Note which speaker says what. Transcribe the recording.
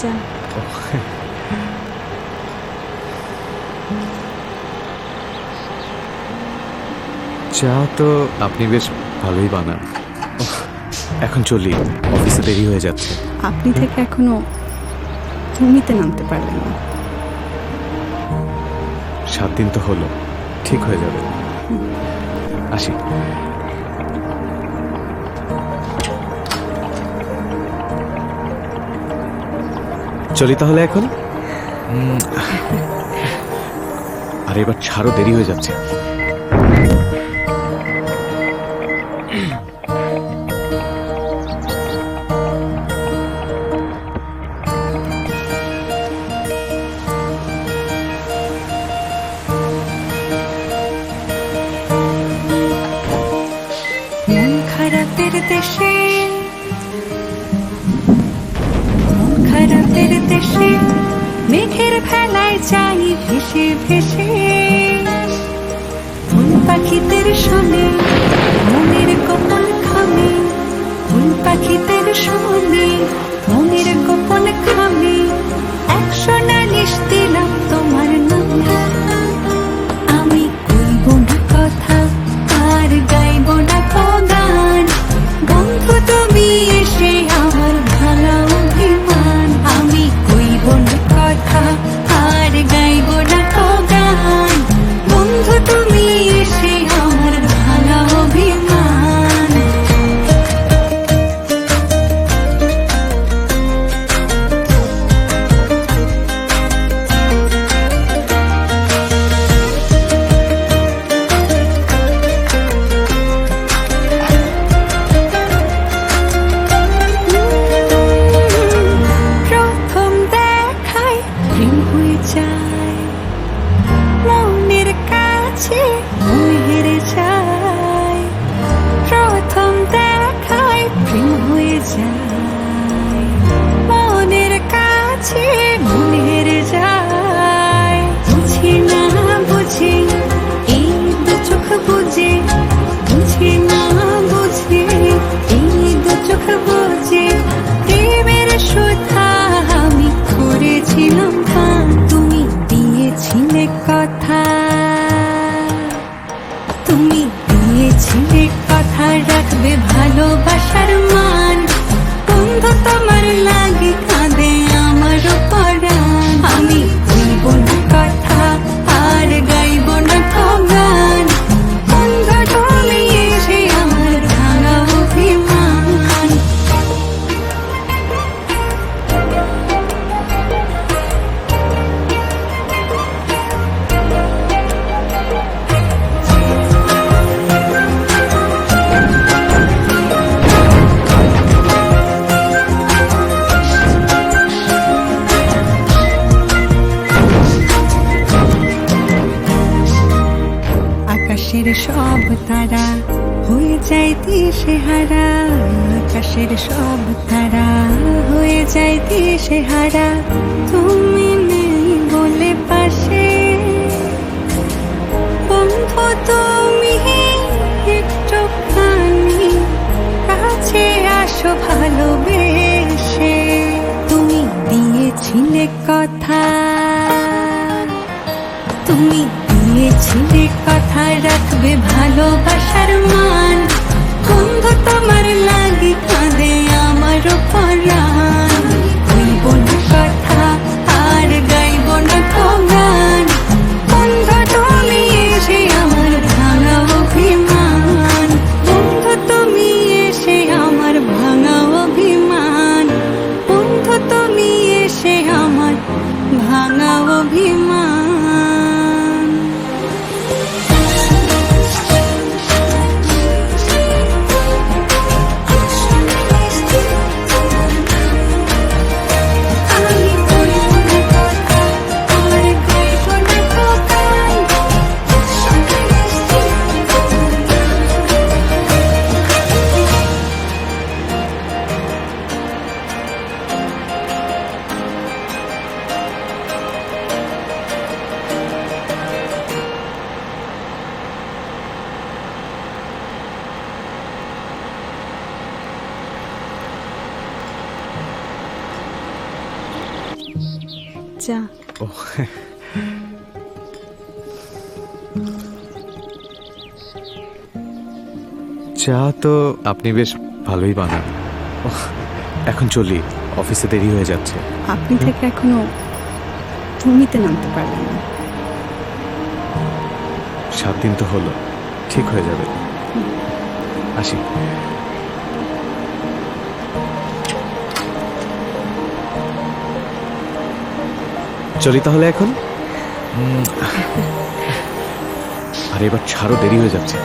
Speaker 1: চা।
Speaker 2: চা তো আপনি বেশ ভালোই বানান। এখন চলি, অফিসে দেরি হয়ে যাচ্ছে।
Speaker 1: আপনি থেকে এখনো ঘুমিতে নামতে পারলেন না।
Speaker 2: 7 দিন তো হলো, ঠিক হয়ে যাবে। আসি। চলি তাহলে এখন। আর এবার ছাড়ো, দেরি হয়ে যাচ্ছে।
Speaker 3: মন খারাপের দেশে, মন খারাপের দেশে মেঘের ভেলায় যাই ভেসে ভেসে। ফুল পাখিদের শোনে মনের গোপন খামে, ফুল পাখিদের শোনে মনের গোপন খামে। 100 নালিশ দিলাম তোমার নামে, আমি কইব না কথা আর গাইব না গান। বন্ধু তুমি এসে আমার ভাঙা অভিমান, আমি কইব না কথা আর গাইব না গান। বন্ধু তুমি এসে আমার ভাঙা অভিমান। প্রথম দেখায় প্রেম হয়ে যায়, মনের কাছে মন হেরে যায়। প্রথম দেখায় প্রেম হয়ে যায়, মনের কাছে মন হেরে যায়। বুঝি না বুঝি এই দু চোখ বুঝে, বুঝি না বুঝি এই দু চোখ বুঝে। প্রেমের সুধা আমি করেছিলাম পান, তুমি দিয়েছিলে কথা, তুমি দিয়েছিলে কথা রাখবে ভালোবাসার মান। বন্ধু তোমার লাগে কাঁদে আমার পরাণ, আমি কইব না কথা আর গাইব না গান। বন্ধু তুমি এসে আমার ভাঙা অভিমান। আকাশের সব তারা হয়ে যায় দিশেহারা, আকাশের সব তারা হয়ে যায় দিশেহারা। তুমি নেই বলে পাশে, বন্ধু তুমি একটুখানি কাছে আসো ভালোবেসে। তুমি দিয়েছিলে কথা, তুমি দিয়েছিলে কথা রাখবে ভালোবাসার মান। বন্ধু তোমার লাগে কাঁদে আমার পরাণ, কইব না কথা আর গাইব না গান। বন্ধু তুমি এসে আমার ভাঙা অভিমান, বন্ধু তুমি এসে আমার ভাঙা অভিমান। বন্ধু তুমি এসে আমার ভাঙা অভিমান।
Speaker 1: চা।
Speaker 2: ও চা তো আপনি বেশ ভালোই বানান। ওহ, এখন চলি, অফিসে দেরি হয়ে যাচ্ছে।
Speaker 1: আপনি থেকে এখনো তুমিতে নামতে পারলেন না।
Speaker 2: 7 দিন তো হলো, ঠিক হয়ে যাবে। আসি। চলি তাহলে এখন। আর এবার ছাড়ো, দেরি হয়ে যাচ্ছে।